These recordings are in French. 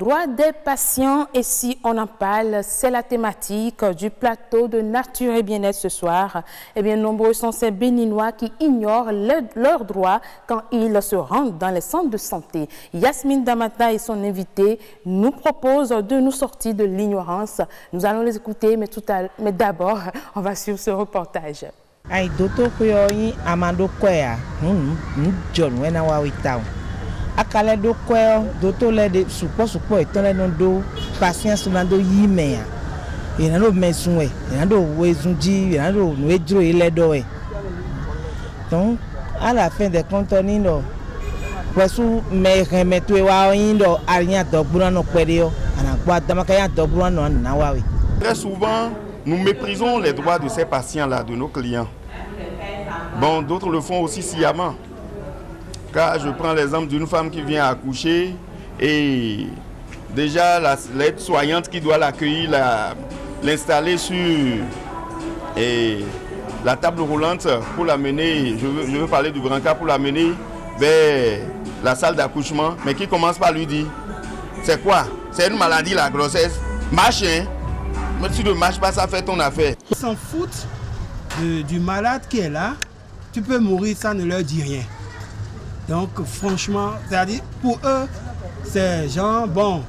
droits des patients, et si on en parle, c'est la thématique du plateau de Nature et Bien-être ce soir. Eh bien, nombreux sont ces Béninois qui ignorent leurs droits quand ils se rendent dans les centres de santé. Yasmine Damata et son invité nous proposent de nous sortir de l'ignorance. Nous allons les écouter, mais d'abord, on va suivre ce reportage. Ai doto kuyoyi amando kwea John wena wa witao akale do kweo doto le de supo etole no do patience na do yimea ina no mesunwe ina do wezunji ina do no ejro ile do e donc à la fin des comptes nindo wesu me remetwe wa yindo arinya dogbura no kwedeo ana gba damakaya dogbura no na wawi. Très souvent, nous méprisons les droits de ces patients-là, de nos clients. Bon, d'autres le font aussi sciemment. Car je prends l'exemple d'une femme qui vient accoucher et déjà l'aide-soignante qui doit l'accueillir, l'installer sur la table roulante pour l'amener, je veux parler du brancard, pour l'amener vers la salle d'accouchement, mais qui commence par lui dire, c'est quoi? C'est une maladie la grossesse? Marche, hein? Mais si tu ne marches pas, ça fait ton affaire. Ils s'en foutent du malade qui est là. Tu peux mourir, ça ne leur dit rien. Donc franchement, c'est-à-dire pour eux, c'est genre, bon,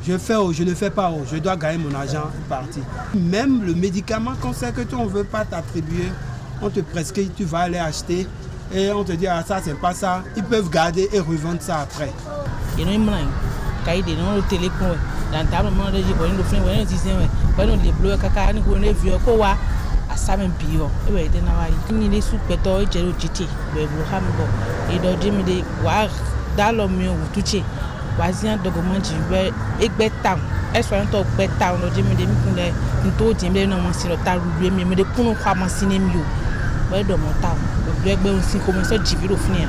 je fais ou je ne fais pas, je dois gagner mon argent, parti. Même le médicament qu'on sait que on ne veut pas t'attribuer, on te prescrit, tu vas aller acheter et on te dit, ah ça c'est pas ça. Ils peuvent garder et revendre ça après. Asamen bio ebe de na wai ni le supeto ejero jiti be buhambo edo jimi de wa dalo mi otuche wazia dogomanji be egbe town eso to gbe town no jimi de mi kunle nto jimbe na mo si lo ta ruwe mi de kunu kwa masine mi o be do mo town do egbe nsin ko mo so jibiro funi a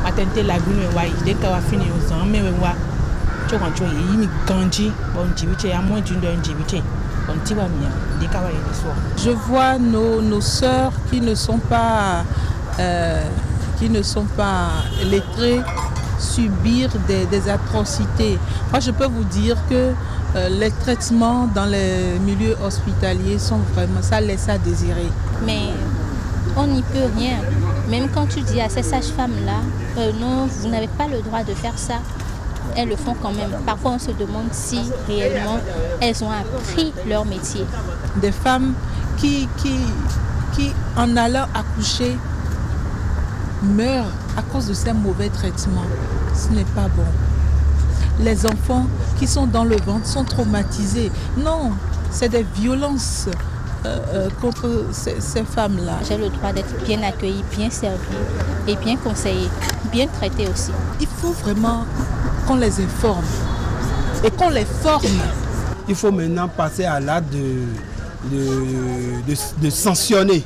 patente la gunu e wai de ka wa fini o san mewe wa chokancho yi ni ganji bon jibiche a mo jindo jibiche. Je vois nos sœurs qui ne sont pas lettrées subir des atrocités. Moi, je peux vous dire que les traitements dans les milieux hospitaliers sont vraiment, ça laisse à désirer. Mais on n'y peut rien. Même quand tu dis à ces sages-femmes-là, non, vous n'avez pas le droit de faire ça. Elles le font quand même. Parfois, on se demande si réellement elles ont appris leur métier. Des femmes qui en allant accoucher, meurent à cause de ces mauvais traitements. Ce n'est pas bon. Les enfants qui sont dans le ventre sont traumatisés. Non, c'est des violences contre ces femmes-là. J'ai le droit d'être bien accueillie, bien servie et bien conseillée, bien traitée aussi. Il faut vraiment qu'on les informe et qu'on les forme. Il faut maintenant passer à l'acte de sanctionner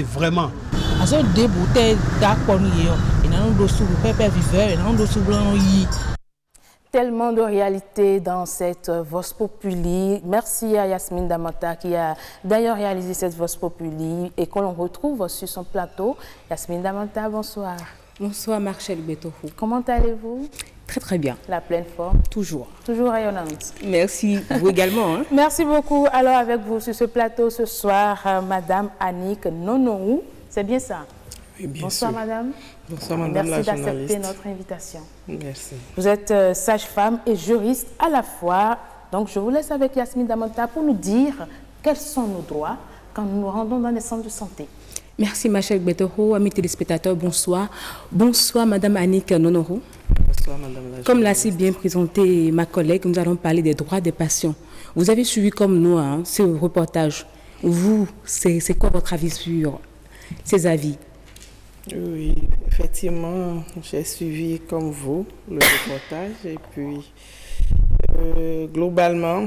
vraiment. Tellement de réalité dans cette Vox Populi. Merci à Yasmine Damata qui a d'ailleurs réalisé cette Vox Populi et que l'on retrouve sur son plateau. Yasmine Damata, bonsoir. Bonsoir Marcel Betohou. Comment allez-vous? Très très bien. La pleine forme? Toujours. Toujours rayonnante. Merci, vous également. Hein? Merci beaucoup. Alors avec vous sur ce plateau ce soir, Madame Annick Nonohou, c'est bien ça? Oui, bien Bonsoir sûr. Madame. Bonsoir Madame la journaliste. Merci d'accepter notre invitation. Merci. Vous êtes sage-femme et juriste à la fois. Donc je vous laisse avec Yasmine Damata pour nous dire quels sont nos droits quand nous nous rendons dans les centres de santé. Merci Marcel Betohou, amis téléspectateurs, bonsoir. Bonsoir Madame Annick Nonohou. Bonsoir Madame la journaliste. Comme l'a si bien présenté ma collègue, nous allons parler des droits des patients. Vous avez suivi comme nous ce reportage. Vous, c'est quoi votre avis sur ces avis? Oui, effectivement, j'ai suivi comme vous le reportage et puis globalement,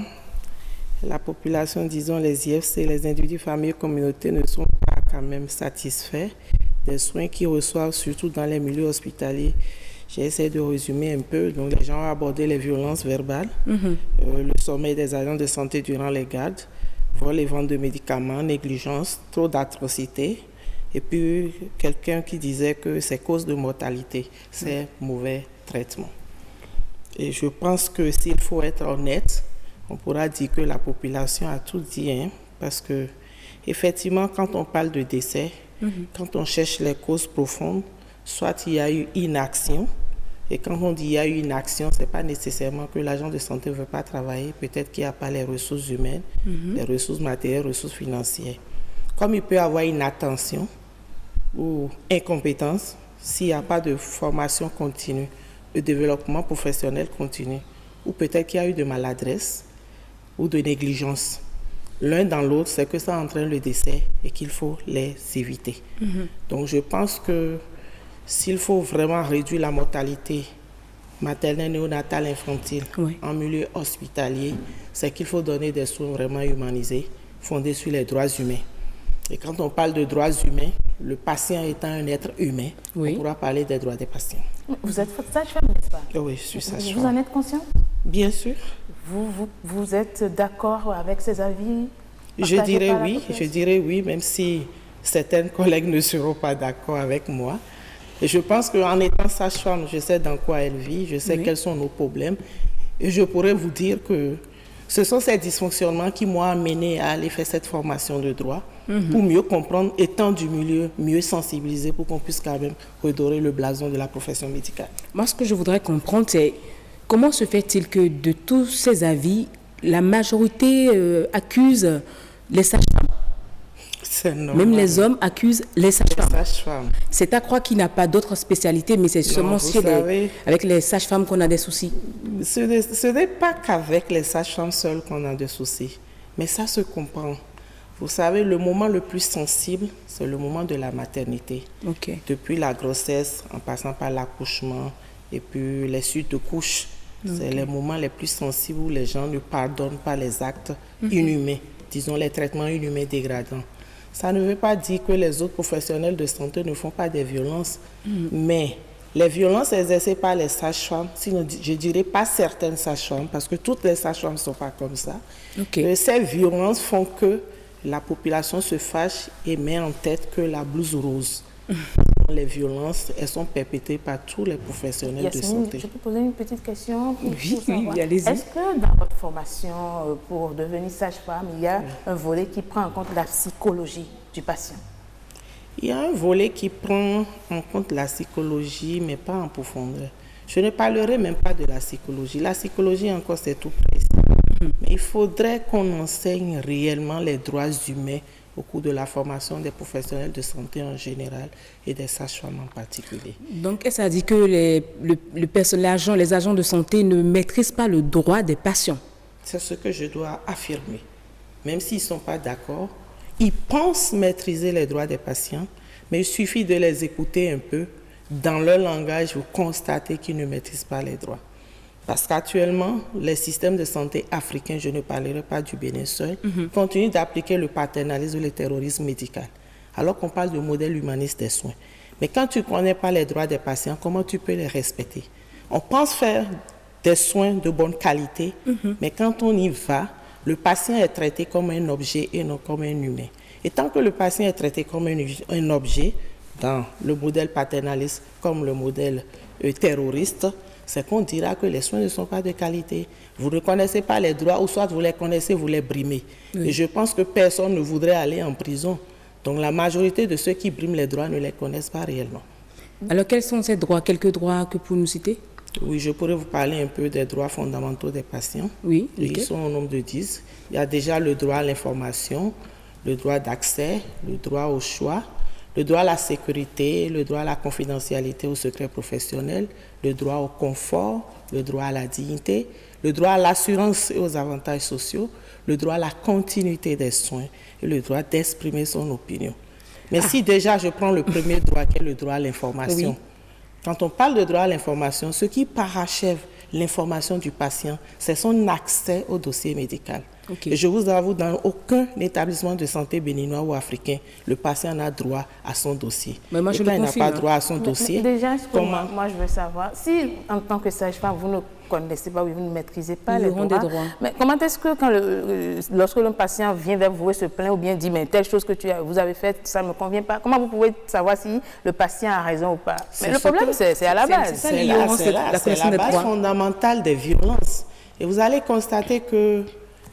la population, disons les IFC, les individus, familles, communautés ne sont pas quand même satisfaits des soins qu'ils reçoivent, surtout dans les milieux hospitaliers. J'ai essayé de résumer un peu. Donc, les gens ont abordé les violences verbales, le sommeil des agents de santé durant les gardes, vol et vente de médicaments, négligence, trop d'atrocités. Et puis, quelqu'un qui disait que c'est cause de mortalité, c'est mauvais traitement. Et je pense que s'il faut être honnête, on pourra dire que la population a tout dit, hein, parce que effectivement, quand on parle de décès, quand on cherche les causes profondes, soit il y a eu inaction, et quand on dit il y a eu une action, ce n'est pas nécessairement que l'agent de santé ne veut pas travailler, peut-être qu'il n'y a pas les ressources humaines, les ressources matérielles, les ressources financières. Comme il peut y avoir une attention ou incompétence, s'il n'y a pas de formation continue, de développement professionnel continu, ou peut-être qu'il y a eu de maladresse ou de négligence. L'un dans l'autre, c'est que ça entraîne le décès et qu'il faut les éviter. Donc je pense que s'il faut vraiment réduire la mortalité maternelle, néonatale, infantile en milieu hospitalier, c'est qu'il faut donner des soins vraiment humanisés, fondés sur les droits humains. Et quand on parle de droits humains, le patient étant un être humain, on pourra parler des droits des patients. Vous êtes sage-femme, n'est-ce pas? Oui, je suis sage-femme. Vous en êtes conscient? Bien sûr. Vous êtes d'accord avec ces avis? Je dirais oui, même si certaines collègues ne seront pas d'accord avec moi. Et je pense qu'en étant sage-femme, je sais dans quoi elle vit, je sais quels sont nos problèmes. Et je pourrais vous dire que ce sont ces dysfonctionnements qui m'ont amené à aller faire cette formation de droit pour mieux comprendre, étant du milieu, mieux sensibiliser pour qu'on puisse quand même redorer le blason de la profession médicale. Moi, ce que je voudrais comprendre, c'est comment se fait-il que de tous ces avis, la majorité accuse les sages-femmes? Même les hommes accusent les sages-femmes. C'est à croire qu'il n'y a pas d'autres spécialités, mais c'est seulement avec les sages-femmes qu'on a des soucis. Ce n'est pas qu'avec les sages-femmes seules qu'on a des soucis, mais ça se comprend. Vous savez, le moment le plus sensible, c'est le moment de la maternité. Depuis la grossesse, en passant par l'accouchement et puis les suites de couches. C'est les moments les plus sensibles où les gens ne pardonnent pas les actes inhumains, disons les traitements inhumains dégradants. Ça ne veut pas dire que les autres professionnels de santé ne font pas des violences, mais les violences exercées par les sages-femmes, sinon je ne dirais pas certaines sages-femmes, parce que toutes les sages-femmes ne sont pas comme ça. Ces violences font que la population se fâche et met en tête que la blouse rose. Les violences, elles sont perpétrées par tous les professionnels de santé. Je peux poser une petite question? Oui, allez-y. Est-ce que dans votre formation pour devenir sage-femme, il y a un volet qui prend en compte la psychologie du patient? Il y a un volet qui prend en compte la psychologie, mais pas en profondeur. Je ne parlerai même pas de la psychologie. La psychologie, encore, c'est tout précis. Mais il faudrait qu'on enseigne réellement les droits humains au cours de la formation des professionnels de santé en général et des sages-femmes en particulier. Donc, est-ce que ça dit que les agents de santé ne maîtrisent pas le droit des patients? C'est ce que je dois affirmer. Même s'ils ne sont pas d'accord, ils pensent maîtriser les droits des patients, mais il suffit de les écouter un peu. Dans leur langage, vous constatez qu'ils ne maîtrisent pas les droits. Parce qu'actuellement, les systèmes de santé africains, je ne parlerai pas du Bénin seul, continuent d'appliquer le paternalisme ou le terrorisme médical, alors qu'on parle de modèle humaniste des soins. Mais quand tu ne connais pas les droits des patients, comment tu peux les respecter? On pense faire des soins de bonne qualité, mais quand on y va, le patient est traité comme un objet et non comme un humain. Et tant que le patient est traité comme un objet, dans le modèle paternaliste comme le modèle terroriste, c'est qu'on dira que les soins ne sont pas de qualité. Vous ne connaissez pas les droits, ou soit vous les connaissez, vous les brimez. Et je pense que personne ne voudrait aller en prison. Donc la majorité de ceux qui briment les droits ne les connaissent pas réellement. Alors quels sont ces droits? Quelques droits que vous nous citer? Oui, je pourrais vous parler un peu des droits fondamentaux des patients. Oui. Ils sont au nombre de 10. Il y a déjà le droit à l'information, le droit d'accès, le droit au choix, le droit à la sécurité, le droit à la confidentialité au secret professionnel, le droit au confort, le droit à la dignité, le droit à l'assurance et aux avantages sociaux, le droit à la continuité des soins et le droit d'exprimer son opinion. Mais si déjà je prends le premier droit qui est le droit à l'information, quand on parle de droit à l'information, ce qui parachève l'information du patient, c'est son accès au dossier médical. Okay. Et je vous avoue, dans aucun établissement de santé béninois ou africain, le patient n'a droit à son dossier. Mais moi, et quand il n'a pas droit à son dossier, mais déjà, moi, je veux savoir, si en tant que sage-femme, vous ne connaissez pas ou vous ne maîtrisez pas les droits, mais comment est-ce que lorsque le patient vient vers vous et se plaint ou bien dit, mais telle chose que vous avez faite, ça ne me convient pas, comment vous pouvez savoir si le patient a raison ou pas? Mais le problème, c'est à la base. C'est la base fondamentale des violences. Et vous allez constater que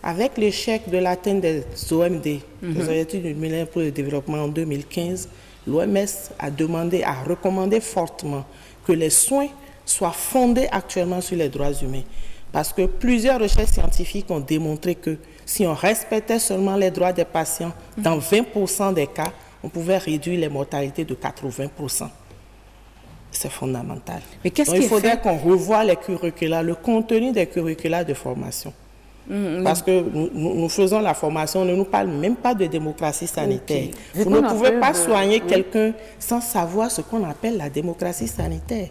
avec l'échec de l'atteinte des OMD, les Objectifs du Millénaire pour le développement en 2015, l'OMS a recommandé fortement que les soins soient fondés actuellement sur les droits humains. Parce que plusieurs recherches scientifiques ont démontré que si on respectait seulement les droits des patients, dans 20% des cas, on pouvait réduire les mortalités de 80%. C'est fondamental. Mais donc, il faudrait qu'on revoie les curricula, le contenu des curricula de formation. Parce que nous faisons la formation, on ne nous parle même pas de démocratie sanitaire. Okay. Vous ne pouvez pas soigner quelqu'un sans savoir ce qu'on appelle la démocratie sanitaire.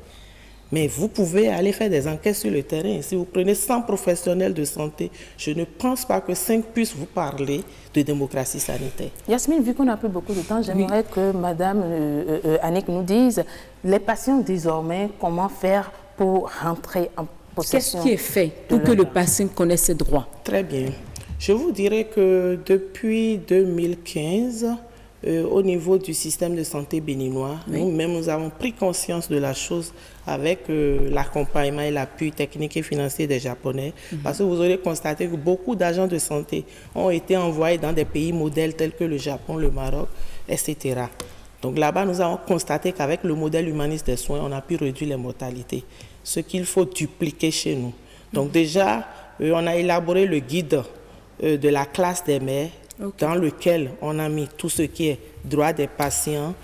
Mais vous pouvez aller faire des enquêtes sur le terrain. Si vous prenez 100 professionnels de santé, je ne pense pas que 5 puissent vous parler de démocratie sanitaire. Yasmine, vu qu'on n'a plus beaucoup de temps, j'aimerais que Madame Annick nous dise, les patients désormais, comment faire pour rentrer en possession? Qu'est-ce qui est fait pour que le patient connaisse ses droits? Très bien. Je vous dirais que depuis 2015, au niveau du système de santé béninois, nous-mêmes, nous avons pris conscience de la chose avec l'accompagnement et l'appui technique et financier des Japonais. Parce que vous aurez constaté que beaucoup d'agents de santé ont été envoyés dans des pays modèles tels que le Japon, le Maroc, etc. Donc là-bas, nous avons constaté qu'avec le modèle humaniste des soins, on a pu réduire les mortalités. Ce qu'il faut dupliquer chez nous. Donc déjà, on a élaboré le guide de la classe des mères, dans lequel on a mis tout ce qui est droit des patients,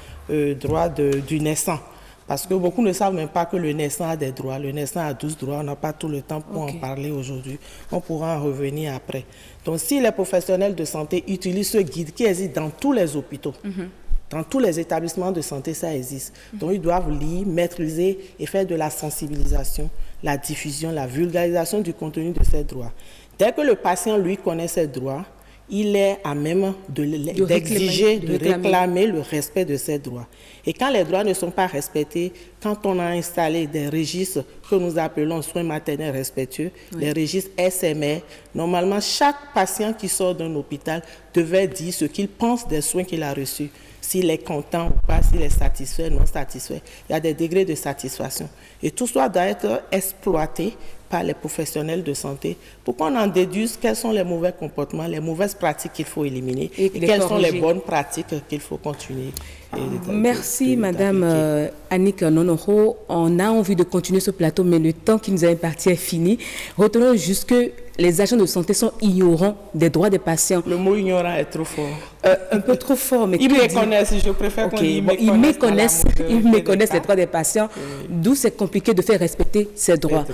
droit du naissant. Parce que beaucoup ne savent même pas que le naissant a des droits. Le naissant a 12 droits. On n'a pas tout le temps pour en parler aujourd'hui. On pourra en revenir après. Donc, si les professionnels de santé utilisent ce guide qui existe dans tous les hôpitaux, dans tous les établissements de santé, ça existe. Donc, ils doivent lire, maîtriser et faire de la sensibilisation, la diffusion, la vulgarisation du contenu de ces droits. Dès que le patient, lui, connaît ses droits, il est à même d'exiger, de réclamer le respect de ses droits. Et quand les droits ne sont pas respectés, quand on a installé des registres que nous appelons soins maternels respectueux, les registres SMR, normalement, chaque patient qui sort d'un hôpital devait dire ce qu'il pense des soins qu'il a reçus. S'il est content ou pas, s'il est satisfait, non satisfait. Il y a des degrés de satisfaction. Et tout cela doit être exploité par les professionnels de santé pour qu'on en déduise quels sont les mauvais comportements, les mauvaises pratiques qu'il faut éliminer et quelles sont les bonnes pratiques qu'il faut continuer. Merci Madame Annick Nonoro. On a envie de continuer ce plateau, mais le temps qui nous est imparti est fini. Retenons juste que les agents de santé sont ignorants des droits des patients. Le mot ignorant est trop fort. Un peu trop fort, mais ils méconnaissent, je préfère qu'on ils méconnaissent les droits des patients, d'où c'est compliqué de faire respecter ces droits.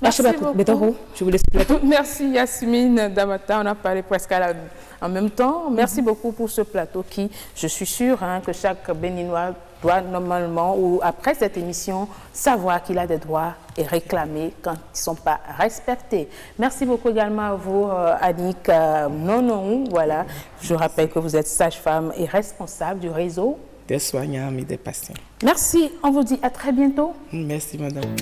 Merci beaucoup. Je vous laisse le plateau. Merci Yasmine Damata, on a parlé presque en même temps. Merci beaucoup pour ce plateau qui, je suis sûre que chaque Béninois doit normalement, ou après cette émission, savoir qu'il a des droits et réclamer quand ils ne sont pas respectés. Merci beaucoup également à vous, Annick Nonon. Voilà, je rappelle que vous êtes sage-femme et responsable du réseau des soignants et des patients. Merci, on vous dit à très bientôt. Merci madame.